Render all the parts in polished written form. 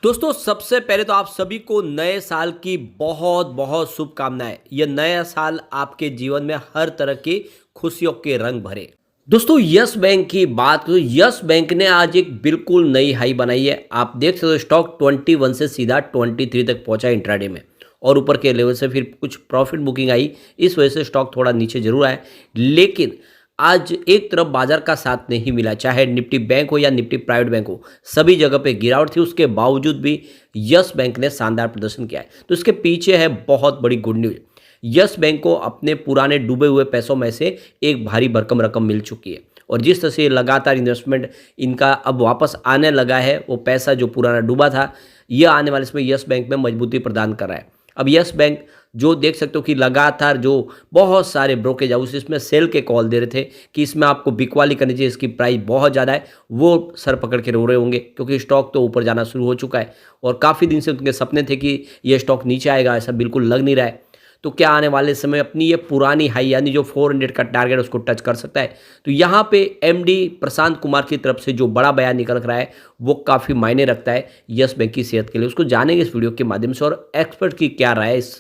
दोस्तों सबसे पहले तो आप सभी को नए साल की बहुत बहुत शुभकामनाएं। यह नया साल आपके जीवन में हर तरह की खुशियों के रंग भरे। दोस्तों यस बैंक की बात करें, यस बैंक ने आज एक बिल्कुल नई हाई बनाई है। आप देख सकते हो स्टॉक 21 से सीधा 23 तक पहुंचा इंट्राडे में और ऊपर के लेवल से फिर कुछ प्रॉफिट बुकिंग आई। इस वजह से स्टॉक थोड़ा नीचे जरूर आया, लेकिन आज एक तरफ बाजार का साथ नहीं मिला, चाहे निफ्टी बैंक हो या निफ्टी प्राइवेट बैंक हो, सभी जगह पे गिरावट थी। उसके बावजूद भी यस बैंक ने शानदार प्रदर्शन किया है। तो इसके पीछे है बहुत बड़ी गुड न्यूज। यस बैंक को अपने पुराने डूबे हुए पैसों में से एक भारी भरकम रकम मिल चुकी है और जिस तरह से लगातार इन्वेस्टमेंट इनका अब वापस आने लगा है, वो पैसा जो पुराना डूबा था, यह आने वाले समय यस बैंक में मजबूती प्रदान कर रहा है। अब यस बैंक जो देख सकते हो कि लगातार जो बहुत सारे ब्रोकेज हाउस इसमें सेल के कॉल दे रहे थे कि इसमें आपको बिकवाली करनी चाहिए, इसकी प्राइस बहुत ज़्यादा है, वो सर पकड़ के रो रहे होंगे क्योंकि स्टॉक तो ऊपर जाना शुरू हो चुका है और काफ़ी दिन से उनके सपने थे कि ये स्टॉक नीचे आएगा, ऐसा बिल्कुल लग नहीं रहा है। तो क्या आने वाले समय अपनी ये पुरानी हाई यानी जो 400 का टारगेट उसको टच कर सकता है। तो यहाँ पे एमडी प्रशांत कुमार की तरफ से जो बड़ा बयान निकल रहा है वो काफ़ी मायने रखता है यस बैंक की सेहत के लिए। उसको जानेंगे इस वीडियो के माध्यम से और एक्सपर्ट की क्या राय है इस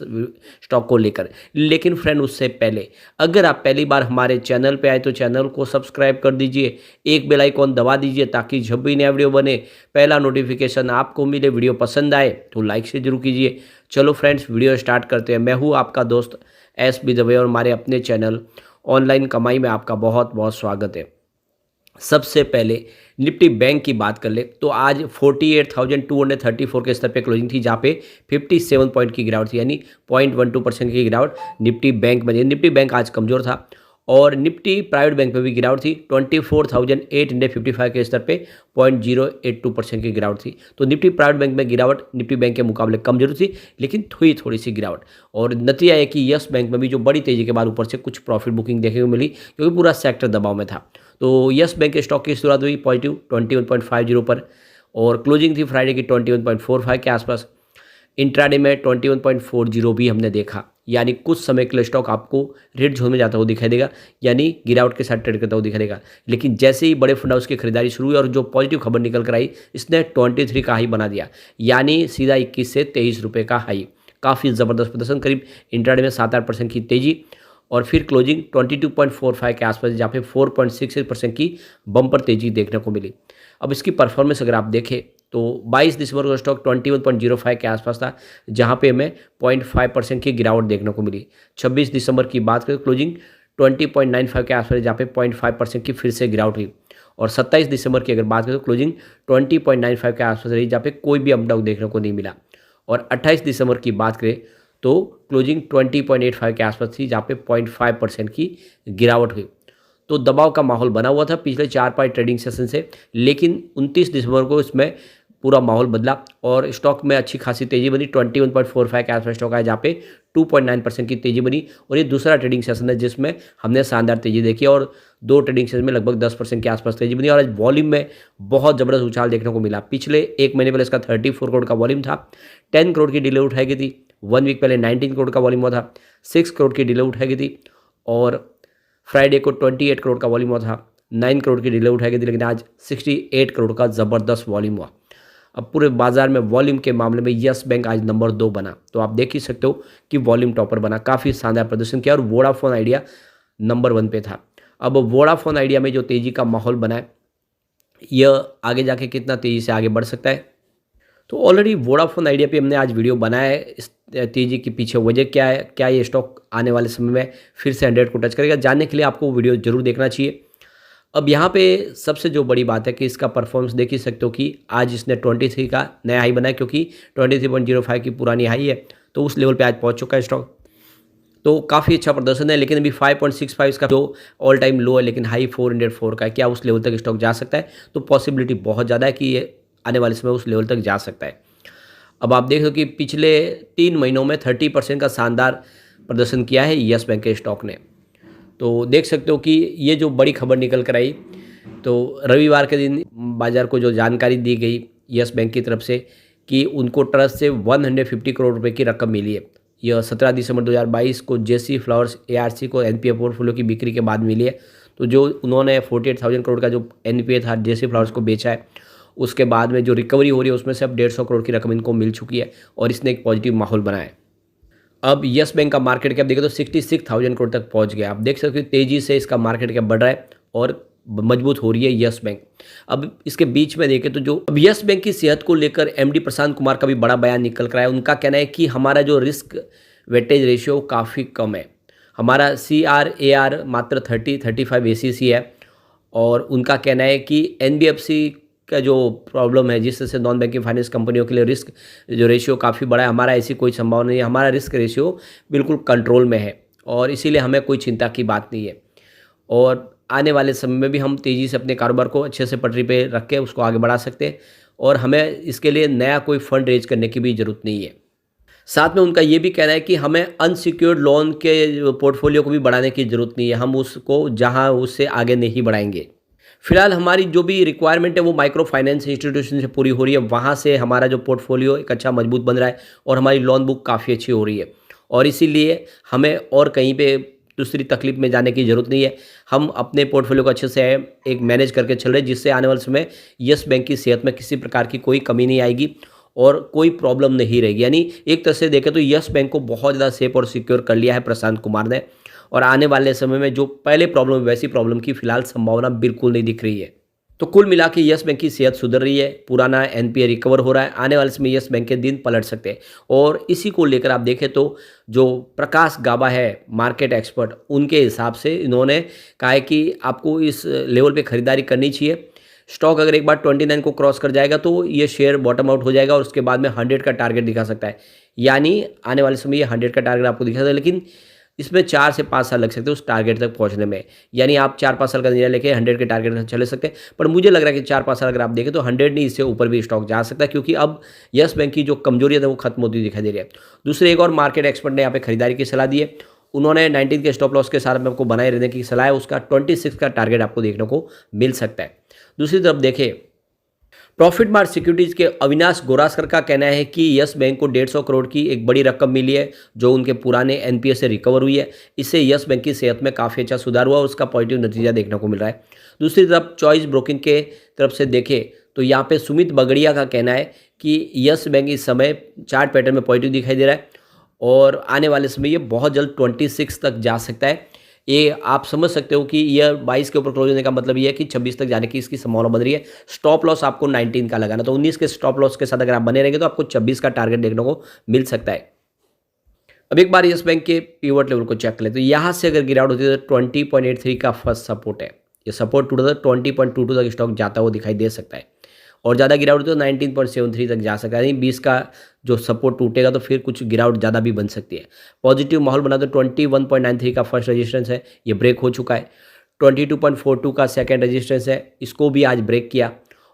स्टॉक को लेकर। लेकिन फ्रेंड उससे पहले अगर आप पहली बार हमारे चैनल पे आए तो चैनल को सब्सक्राइब कर दीजिए, एक बेल आइकॉन दबा दीजिए ताकि जब भी नया वीडियो बने पहला नोटिफिकेशन आपको मिले। वीडियो पसंद आए तो लाइक से जरूर कीजिए। चलो फ्रेंड्स वीडियो स्टार्ट करते हैं। मैं हूँ आपका दोस्त एस बी दवे और हमारे अपने चैनल ऑनलाइन कमाई में आपका बहुत बहुत स्वागत है। सबसे पहले निफ्टी बैंक की बात कर ले तो आज 48,234 के स्तर पे क्लोजिंग थी, जहाँ पे 57 पॉइंट की गिरावट थी, यानी 0.12% की गिरावट निफ्टी बैंक में। निफ्टी बैंक आज कमजोर था और निफ्टी प्राइवेट बैंक में भी गिरावट थी। 24,855 के स्तर पे 0.082% की गिरावट थी। तो निफ्टी प्राइवेट बैंक में गिरावट निफ्टी बैंक के मुकाबले कम जरूर थी, लेकिन थोड़ी सी गिरावट। और नतीजा है कि यस बैंक में भी जो बड़ी तेजी के बाद ऊपर से कुछ प्रॉफिट बुकिंग देखने को मिली क्योंकि पूरा सेक्टर दबाव में था। तो यस बैंक के स्टॉक की शुरुआत हुई पॉजिटिव 21.50 पर और क्लोजिंग थी फ्राइडे की 21.45 के आसपास। इंट्राडे में 21.40 भी हमने देखा, यानी कुछ समय के लिए स्टॉक आपको रेड जोन में जाता हुआ दिखाई देगा, यानी गिरावट के साथ ट्रेड करता हुआ दिखाई देगा। लेकिन जैसे ही बड़े फंड हाउस की खरीदारी शुरू हुई और जो पॉजिटिव खबर निकल कर आई, इसने 23 का हाई बना दिया, यानी सीधा 21 से 23 रुपये का हाई। काफ़ी ज़बरदस्त प्रदर्शन, करीब इंट्राडे में 7-8% की तेजी और फिर क्लोजिंग 22.45 के आसपास, जहाँ पे 4.66% की बम्पर तेजी देखने को मिली। अब इसकी परफॉर्मेंस अगर आप देखें तो 22 दिसंबर को स्टॉक 21.05 के आसपास था, जहाँ पे हमें 0.5% की गिरावट देखने को मिली। 26 दिसंबर की बात करें क्लोजिंग 20.95 के आसपास, जहाँ पे 0.5% की फिर से गिरावट हुई। और 27 दिसंबर की अगर बात करें तो क्लोजिंग 20.95 के आसपास रही, जहाँ पे कोई भी अप डाउन देखने को नहीं मिला। और 28 दिसंबर की बात करें तो क्लोजिंग 20.85 के आसपास थी, जहाँ पे 0.5% की गिरावट हुई। तो दबाव का माहौल बना हुआ था पिछले 4-5 ट्रेडिंग सेशन से, लेकिन 29 दिसंबर को इसमें पूरा माहौल बदला और स्टॉक में अच्छी खासी तेजी बनी। 21.45 के आसपास स्टॉक आया, जहाँ पे 2.9% की तेजी बनी। और ये दूसरा ट्रेडिंग सेशन है जिसमें हमने शानदार तेजी देखी और 2 ट्रेडिंग सेशन में लगभग 10% के आसपास तेजी बनी। और आज वॉल्यूम में बहुत ज़बरदस्त उछाल देखने को मिला। पिछले एक महीने पहले इसका 34 करोड़ का वॉल्यूम था, 10 करोड़ की डीले उठाई गई थी। 1 वीक पहले 19 करोड़ का वॉल्यूम हुआ था, 6 करोड़ की डीले उठाई गई थी। और फ्राइडे को 28 करोड़ का वॉल्यूम हुआ था, 9 करोड़ की डीले उठाई गई थी, लेकिन आज 68 करोड़ का ज़बरदस्त वॉल्यूम हुआ। अब पूरे बाजार में वॉल्यूम के मामले में यस बैंक आज नंबर 2 बना। तो आप देख ही सकते हो कि वॉल्यूम टॉपर बना, काफ़ी शानदार प्रदर्शन किया। और वोडाफोन आइडिया नंबर 1 पे था। अब वोडाफोन आइडिया में जो तेज़ी का माहौल बना है, यह आगे जाके कितना तेज़ी से आगे बढ़ सकता है। तो ऑलरेडी वोडाफोन आइडिया पे हमने आज वीडियो बनाया है। इस तेज़ी के पीछे वजह क्या है, क्या ये स्टॉक आने वाले समय में फिर से 100 को टच करेगा, जानने के लिए आपको वीडियो जरूर देखना चाहिए। अब यहाँ पे सबसे जो बड़ी बात है कि इसका परफॉर्मेंस देख ही सकते हो कि आज इसने 23 का नया हाई बनाया, क्योंकि 23.05 की पुरानी हाई है, तो उस लेवल पे आज पहुँच चुका है स्टॉक। तो काफ़ी अच्छा प्रदर्शन है, लेकिन अभी 5.65 इसका जो ऑल टाइम लो है, लेकिन हाई 404 का है। क्या उस लेवल तक स्टॉक जा सकता है? तो पॉसिबिलिटी बहुत ज़्यादा है कि ये आने वाले समय उस लेवल तक जा सकता है। अब आप देख लो कि पिछले 3 महीनों में 30% का शानदार प्रदर्शन किया है यस बैंक के स्टॉक ने। तो देख सकते हो कि ये जो बड़ी खबर निकल कर आई, तो रविवार के दिन बाजार को जो जानकारी दी गई यस बैंक की तरफ से कि उनको ट्रस्ट से 150 करोड़ रुपए की रकम मिली है। यह 17 दिसंबर 2022 को जेसी फ्लावर्स एआरसी को एनपीए पोर्टफोलियो की बिक्री के बाद मिली है। तो जो उन्होंने 48,000 करोड़ का जो एनपीए था जेसी फ्लावर्स को बेचा है उसके बाद में जो रिकवरी हो रही है उसमें से अब 150 करोड़ की रकम इनको मिल चुकी है और इसने एक पॉजिटिव माहौल बनाया है। अब यस बैंक का मार्केट कैप देखें तो 66,000 करोड़ तक पहुंच गया। आप देख सकते हो तेजी से इसका मार्केट कैप बढ़ रहा है और मजबूत हो रही है यस बैंक। अब इसके बीच में देखें तो जो अब यस बैंक की सेहत को लेकर एमडी प्रशांत कुमार का भी बड़ा बयान निकल कर आया। उनका कहना है कि हमारा जो रिस्क वेटेज रेशियो काफ़ी कम है, हमारा CRAR मात्र 30-35 ACC है। और उनका कहना है कि NBFC का जो प्रॉब्लम है जिस तरह से नॉन बैंकिंग फाइनेंस कंपनियों के लिए रिस्क जो रेशियो काफ़ी बड़ा है, हमारा ऐसी कोई संभावना नहीं है, हमारा रिस्क रेशियो बिल्कुल कंट्रोल में है और इसीलिए हमें कोई चिंता की बात नहीं है। और आने वाले समय में भी हम तेज़ी से अपने कारोबार को अच्छे से पटरी पे रख के उसको आगे बढ़ा सकते हैं और हमें इसके लिए नया कोई फंड रेज करने की भी ज़रूरत नहीं है। साथ में उनका ये भी कहना है कि हमें अनसिक्योर्ड लोन के पोर्टफोलियो को भी बढ़ाने की ज़रूरत नहीं है, हम उसको जहां उससे आगे नहीं बढ़ाएंगे। फिलहाल हमारी जो भी रिक्वायरमेंट है वो माइक्रो फाइनेंस इंस्टीट्यूशन से पूरी हो रही है, वहाँ से हमारा जो पोर्टफोलियो एक अच्छा मजबूत बन रहा है और हमारी लोन बुक काफ़ी अच्छी हो रही है और इसीलिए हमें और कहीं पे दूसरी तकलीफ में जाने की ज़रूरत नहीं है। हम अपने पोर्टफोलियो को अच्छे से एक मैनेज करके चल रहे हैं जिससे आने वाले समय यस बैंक की सेहत में किसी प्रकार की कोई कमी नहीं आएगी और कोई प्रॉब्लम नहीं रहेगी। यानी एक तरह से देखें तो यस बैंक को बहुत ज़्यादा सेफ और सिक्योर कर लिया है प्रशांत कुमार ने और आने वाले समय में जो पहले प्रॉब्लम वैसी प्रॉब्लम की फिलहाल संभावना बिल्कुल नहीं दिख रही है। तो कुल मिला के यस बैंक की सेहत सुधर रही है, पुराना NPA रिकवर हो रहा है, आने वाले समय यस बैंक के दिन पलट सकते हैं। और इसी को लेकर आप देखें तो जो प्रकाश गाबा है मार्केट एक्सपर्ट, उनके हिसाब से इन्होंने कहा है कि आपको इस लेवल पे खरीदारी करनी चाहिए। स्टॉक अगर एक बार 29 को क्रॉस कर जाएगा तो ये शेयर बॉटम आउट हो जाएगा और उसके बाद में 100 का टारगेट दिखा सकता है। यानी आने वाले समय ये 100 का टारगेट आपको दिखा सकता है, लेकिन इसमें 4 से 5 साल लग सकते हैं उस टारगेट तक पहुंचने में। यानी आप 4-5 साल का नजरिया लेके 100 के टारगेट तक चले सकते हैं, पर मुझे लग रहा है कि 4-5 साल अगर आप देखें तो 100 नहीं, इससे ऊपर भी स्टॉक जा सकता है क्योंकि अब यस बैंक की जो कमजोरियत है वो खत्म होती दिखाई दे रही है। दूसरे एक और मार्केट एक्सपर्ट ने यहाँ पे खरीदारी की सलाह दी है। उन्होंने 19 के स्टॉप लॉस के साथ में आपको बनाए रहने की सलाह है, उसका 26 का टारगेट आपको देखने को मिल सकता है। दूसरी तरफ देखें प्रॉफिट मार्ट सिक्योरिटीज के अविनाश गोरासकर का कहना है कि यस बैंक को 150 करोड़ की एक बड़ी रकम मिली है जो उनके पुराने NPA से रिकवर हुई है। इससे यस बैंक की सेहत में काफ़ी अच्छा सुधार हुआ और उसका पॉजिटिव नतीजा देखने को मिल रहा है। दूसरी तरफ चॉइस ब्रोकिंग के तरफ से देखें तो यहाँ पे सुमित बगड़िया का कहना है कि यस बैंक इस समय चार्ट पैटर्न में पॉजिटिव दिखाई दे रहा है और आने वाले समय ये बहुत जल्द 26 तक जा सकता है। ये आप समझ सकते हो कि यह 22 के ऊपर क्लोज होने का मतलब ये है कि 26 तक जाने की इसकी संभावना बन रही है। स्टॉप लॉस आपको 19 का लगाना, तो 19 के स्टॉप लॉस के साथ अगर आप बने रहेंगे तो आपको 26 का टारगेट देखने को मिल सकता है। अब एक बार यस बैंक के पिवट लेवल को चेक कर ले तो यहाँ से अगर गिरावट होती है तो 20.83 का फर्स्ट सपोर्ट है, ये सपोर्ट टूटा तो 20.22 तक स्टॉक जाता हुआ दिखाई दे सकता है और ज़्यादा गिरावट तो 19.73 तक जा सकता है। यानी 20 का जो सपोर्ट टूटेगा तो फिर कुछ गिरावट ज़्यादा भी बन सकती है। पॉजिटिव माहौल बना तो 21.93 का फर्स्ट रेजिस्टेंस है, ये ब्रेक हो चुका है। 22.42 का सेकंड रेजिस्टेंस है, इसको भी आज ब्रेक किया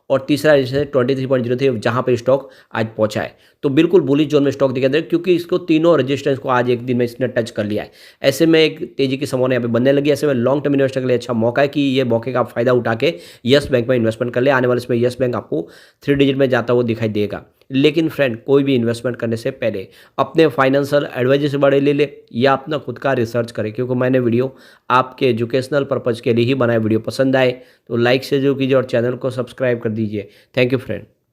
और तीसरा रेजिस्टेंस 23.03 जहाँ पे स्टॉक आज पहुंचा है। तो बिल्कुल बुलिश जोन में स्टॉक दिखाई दे रहा है क्योंकि इसको तीनों रेजिस्टेंस को आज एक दिन में इसने टच कर लिया है। ऐसे में एक तेजी की संभावना यहाँ पे बनने लगी। ऐसे में लॉन्ग टर्म इन्वेस्टर के लिए अच्छा मौका है कि ये मौके का फायदा उठा के यस बैंक में इन्वेस्टमेंट कर ले। आने वाले समय यस बैंक आपको 3 डिजिट में जाता हुआ दिखाई देगा। लेकिन फ्रेंड, कोई भी इन्वेस्टमेंट करने से पहले अपने फाइनेंशियल एडवाइजर से बड़े ले ले या अपना खुद का रिसर्च करें, क्योंकि मैंने वीडियो आपके एजुकेशनल पर्पज़ के लिए ही बनाया। वीडियो पसंद आए तो लाइक से जो कीजिए और चैनल को सब्सक्राइब कर दीजिए। Thank you friend.